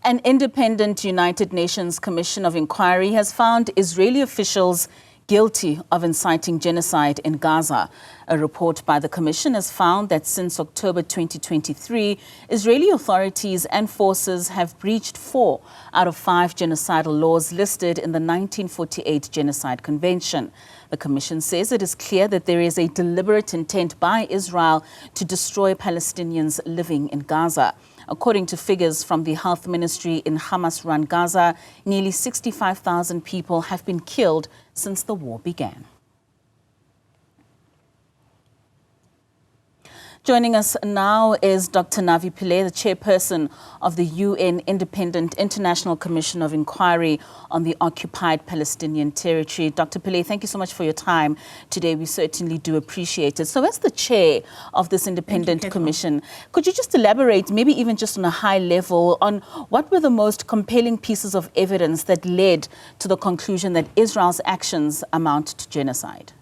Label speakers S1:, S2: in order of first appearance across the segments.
S1: An independent United Nations Commission of Inquiry has found Israeli officials guilty of inciting genocide in Gaza. A report by the Commission has found that since October 2023, Israeli authorities and forces have breached 4 out of 5 genocidal laws listed in the 1948 Genocide Convention. The Commission says it is clear that there is a deliberate intent by Israel to destroy Palestinians living in Gaza. According to figures from the Health Ministry in Hamas-run Gaza, nearly 65,000 people have been killed since the war began. Joining us now is Dr. Navi Pillay, the chairperson of the UN Independent International Commission of Inquiry on the Occupied Palestinian Territory. Dr. Pillay, thank you so much for your time today. We certainly do appreciate it. So as the chair of this independent commission, could you just elaborate, maybe even just on a high level, on what were the most compelling pieces of evidence that led to the conclusion that Israel's actions amount to genocide?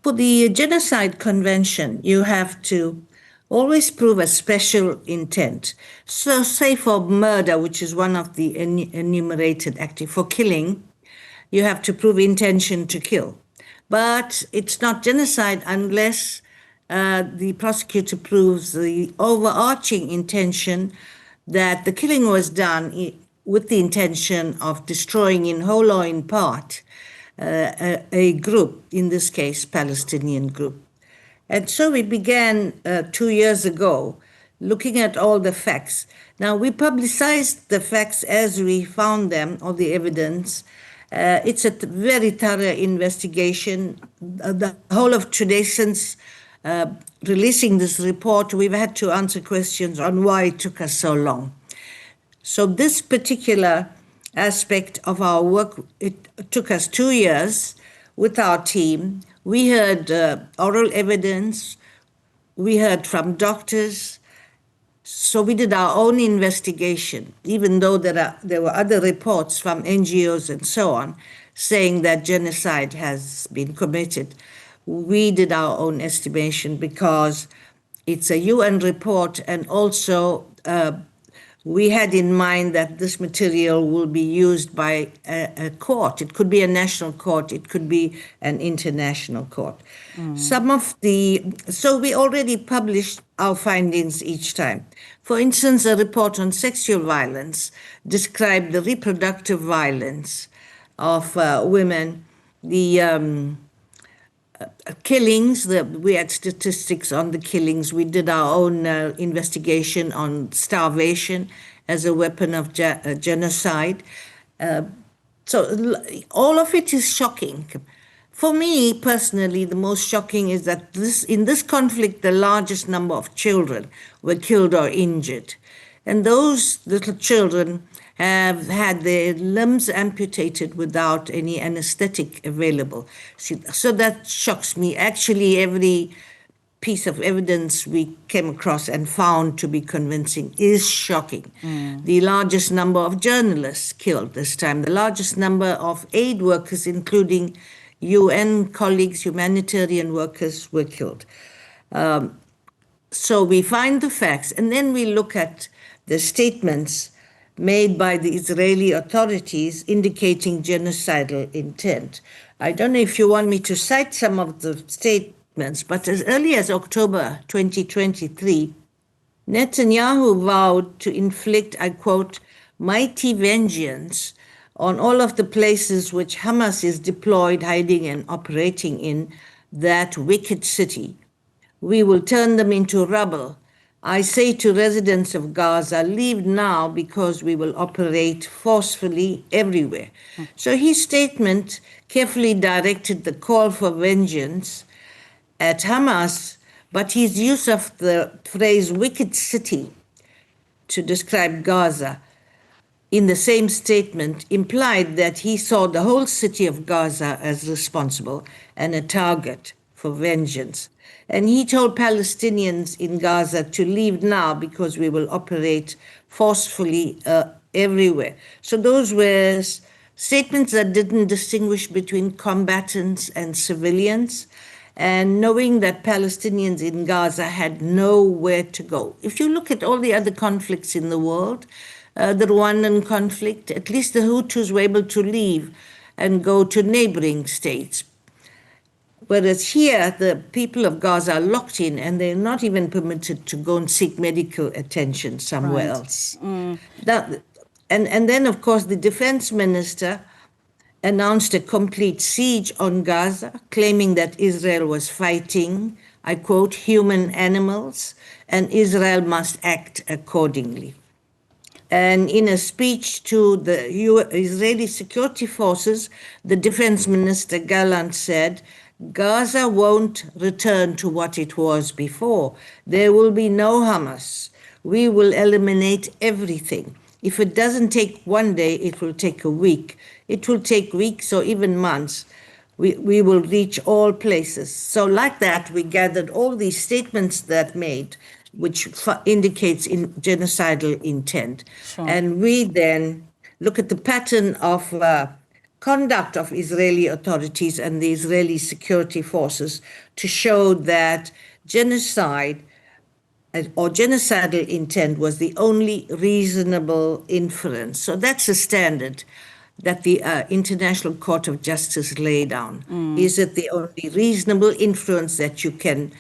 S2: For the Genocide Convention, you have to always prove a special intent. So say for murder, which is one of the enumerated active, for killing, you have to prove intention to kill. But it's not genocide unless the prosecutor proves the overarching intention that the killing was done with the intention of destroying in whole or in part a group, in this case, Palestinian group. And so we began 2 years ago looking at all the facts. Now, we publicized the facts as we found them, all the evidence. It's a very thorough investigation. The whole of today, since releasing this report, we've had to answer questions on why it took us so long. So this particular aspect of our work, it took us 2 years with our team. We heard oral evidence, we heard from doctors, so we did our own investigation, even though there were other reports from NGOs and so on saying that genocide has been committed. We did our own estimation because it's a UN report, and also we had in mind that this material will be used by a court. It could be a national court. It could be an international court. So we already published our findings each time. For instance, a report on sexual violence described the reproductive violence of women, the killings, we had statistics on the killings. We did our own investigation on starvation as a weapon of genocide. So all of it is shocking. For me, personally, the most shocking is that in this conflict, the largest number of children were killed or injured. And those little children have had their limbs amputated without any anesthetic available. So that shocks me. Actually, every piece of evidence we came across and found to be convincing is shocking. The largest number of journalists killed this time, the largest number of aid workers, including UN colleagues, humanitarian workers, were killed. So we find the facts, and then we look at the statements made by the Israeli authorities indicating genocidal intent. I don't know if you want me to cite some of the statements, but as early as October 2023, Netanyahu vowed to inflict, I quote, mighty vengeance on all of the places which Hamas is deployed, hiding, and operating in that wicked city. We will turn them into rubble. I say to residents of Gaza, leave now because we will operate forcefully everywhere. So his statement carefully directed the call for vengeance at Hamas, but his use of the phrase wicked city to describe Gaza in the same statement implied that he saw the whole city of Gaza as responsible and a target for vengeance. And he told Palestinians in Gaza to leave now because we will operate forcefully everywhere. So those were statements that didn't distinguish between combatants and civilians. and knowing that Palestinians in Gaza had nowhere to go. If you look at all the other conflicts in the world, the Rwandan conflict, at least the Hutus were able to leave and go to neighboring states. Whereas here, the people of Gaza are locked in and they're not even permitted to go and seek medical attention somewhere else. That, and then, of course, the defense minister announced a complete siege on Gaza, claiming that Israel was fighting, I quote, human animals, and Israel must act accordingly. And in a speech to the Israeli security forces, the defense minister Gallant said, Gaza won't return to what it was before. There will be no Hamas. We will eliminate everything. If it doesn't take one day, it will take a week. It will take weeks or even months. We will reach all places. So like that, we gathered all these statements that made, which indicates genocidal intent.
S1: Sure.
S2: And we then look at the pattern of conduct of Israeli authorities and the Israeli security forces to show that genocide or genocidal intent was the only reasonable inference. So that's a standard that the International Court of Justice laid down. Is it the only reasonable inference that you can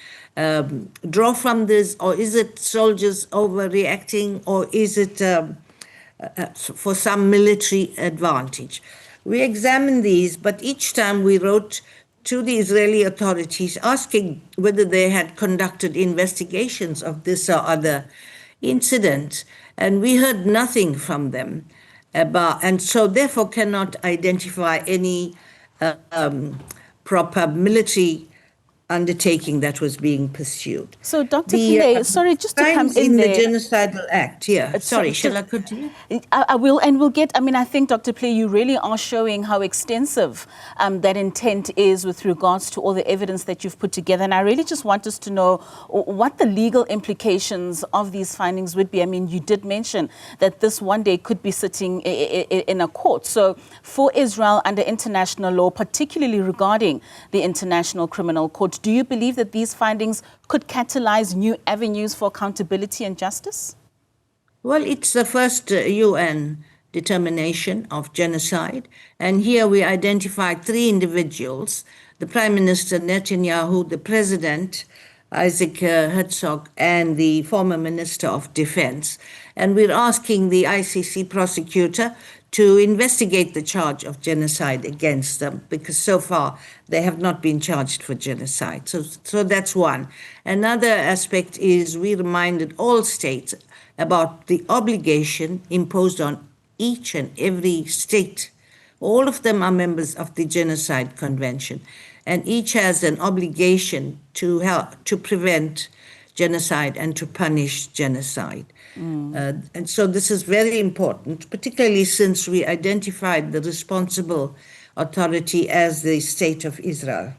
S2: draw from this, or is it soldiers overreacting, or is it for some military advantage? We examined these, but each time we wrote to the Israeli authorities asking whether they had conducted investigations of this or other incident, and we heard nothing from them about, and so therefore cannot identify any proper military undertaking that was being pursued.
S1: So, Dr. Pillay, sorry, just to come in
S2: the
S1: there.
S2: Genocidal Act, yeah. Sorry, shall I continue?
S1: I will, and we'll get, I mean, I think, Dr. Pillay, you really are showing how extensive that intent is with regards to all the evidence that you've put together. And I really just want us to know what the legal implications of these findings would be. I mean, you did mention that this one day could be sitting in a court. So for Israel under international law, particularly regarding the International Criminal Court, do you believe that these findings could catalyze new avenues for accountability and justice?
S2: Well, it's the first UN determination of genocide. And here we identified 3 individuals, the Prime Minister Netanyahu, the President Isaac Herzog, and the former Minister of Defense. And we're asking the ICC prosecutor to investigate the charge of genocide against them, because so far they have not been charged for genocide. So that's one. Another aspect is we reminded all states about the obligation imposed on each and every state. All of them are members of the Genocide Convention, and each has an obligation to help to prevent genocide and to punish genocide. And so this is very important, particularly since we identified the responsible authority as the State of Israel.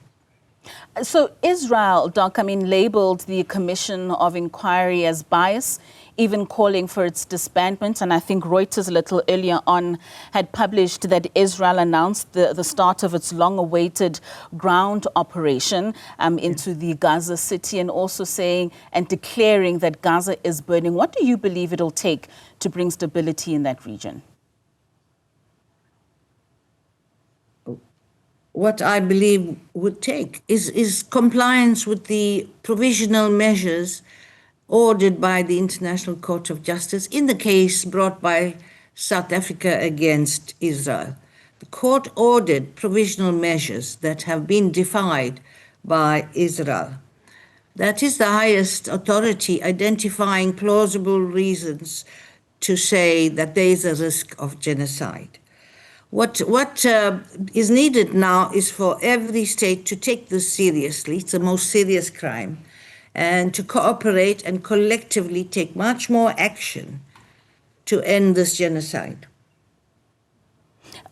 S1: So Israel, Doc, I mean, labeled the Commission of Inquiry as biased, even calling for its disbandment. And I think Reuters a little earlier on had published that Israel announced the start of its long-awaited ground operation into the Gaza city, and also saying and declaring that Gaza is burning. What do you believe it'll take to bring stability in that region?
S2: What I believe would take is compliance with the provisional measures ordered by the International Court of Justice in the case brought by South Africa against Israel. The court ordered provisional measures that have been defied by Israel. That is the highest authority identifying plausible reasons to say that there is a risk of genocide. What is needed now is for every state to take this seriously. It's the most serious crime, and to cooperate and collectively take much more action to end this genocide.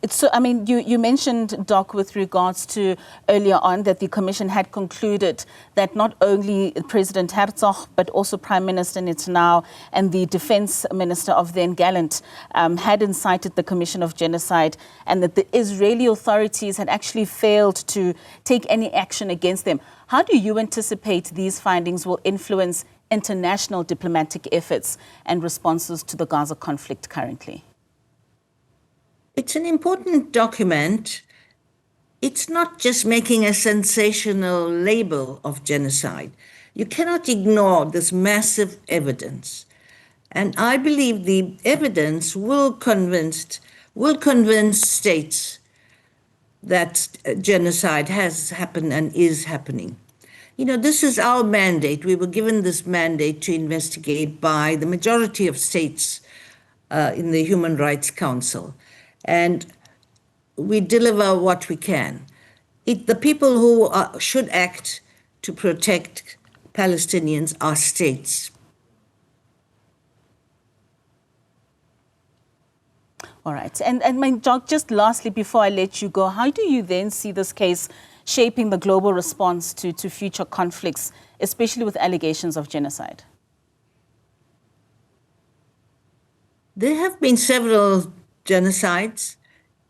S1: So, I mean, you mentioned, Doc, with regards to earlier on that the Commission had concluded that not only President Herzog, but also Prime Minister Netanyahu and the Defense Minister of then Gallant had incited the Commission of Genocide, and that the Israeli authorities had actually failed to take any action against them. How do you anticipate these findings will influence international diplomatic efforts and responses to the Gaza conflict currently?
S2: It's an important document. It's not just making a sensational label of genocide. You cannot ignore this massive evidence. And I believe the evidence will convince states that genocide has happened and is happening. You know, this is our mandate. We were given this mandate to investigate by the majority of states in the Human Rights Council. And we deliver what we can. The people who should act to protect Palestinians are states.
S1: All right. And Doc, just lastly, before I let you go, how do you then see this case shaping the global response to future conflicts, especially with allegations of genocide?
S2: There have been several genocides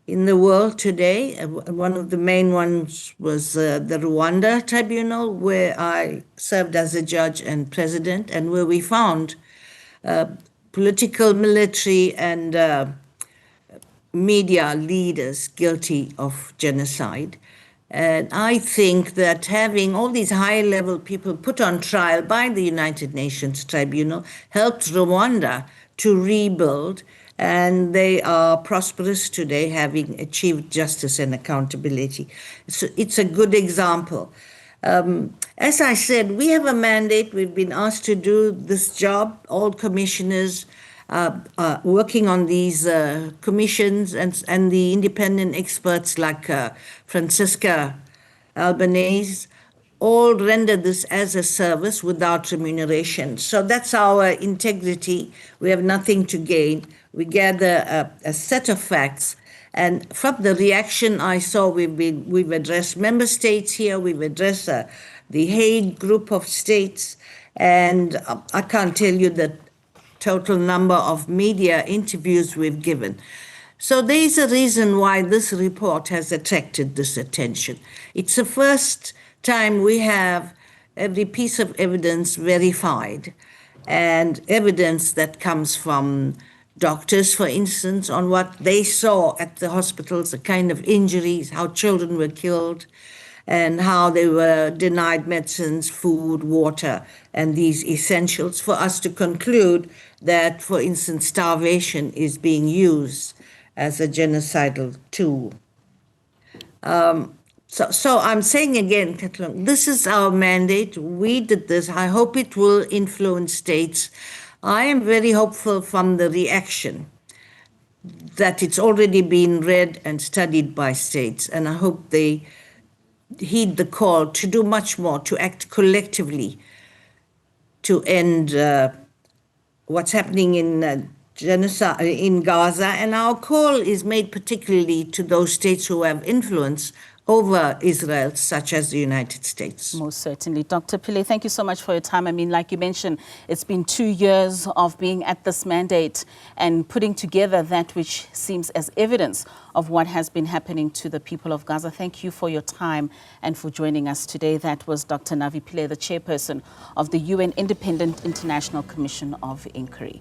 S2: in the world today. One of the main ones was the Rwanda tribunal, where I served as a judge and president, and where we found political, military, and media leaders guilty of genocide. And I think that having all these high-level people put on trial by the United Nations Tribunal helped Rwanda to rebuild, and they are prosperous today, having achieved justice and accountability. So it's a good example. As I said, we have a mandate. We've been asked to do this job. All commissioners working on these commissions, and the independent experts like Francisca Albanese all render this as a service without remuneration. So that's our integrity. We have nothing to gain. We gather a set of facts, and from the reaction I saw, we've addressed member states here, we've addressed the Hague group of states, and I can't tell you the total number of media interviews we've given. So there is a reason why this report has attracted this attention. It's the first time we have every piece of evidence verified, and evidence that comes from doctors, for instance, on what they saw at the hospitals, the kind of injuries, how children were killed, and how they were denied medicines, food, water, and these essentials, for us to conclude that, for instance, starvation is being used as a genocidal tool. So I'm saying again, Katlego, this is our mandate. We did this. I hope it will influence states. I am very hopeful from the reaction that it's already been read and studied by states, and I hope they heed the call to do much more, to act collectively to end what's happening in genocide in Gaza. And our call is made particularly to those states who have influence over Israel, such as the United States.
S1: Most certainly. Dr. Pillay, thank you so much for your time. I mean, like you mentioned, it's been 2 years of being at this mandate and putting together that which seems as evidence of what has been happening to the people of Gaza. Thank you for your time and for joining us today. That was Dr. Navi Pillay, the chairperson of the UN Independent International Commission of Inquiry.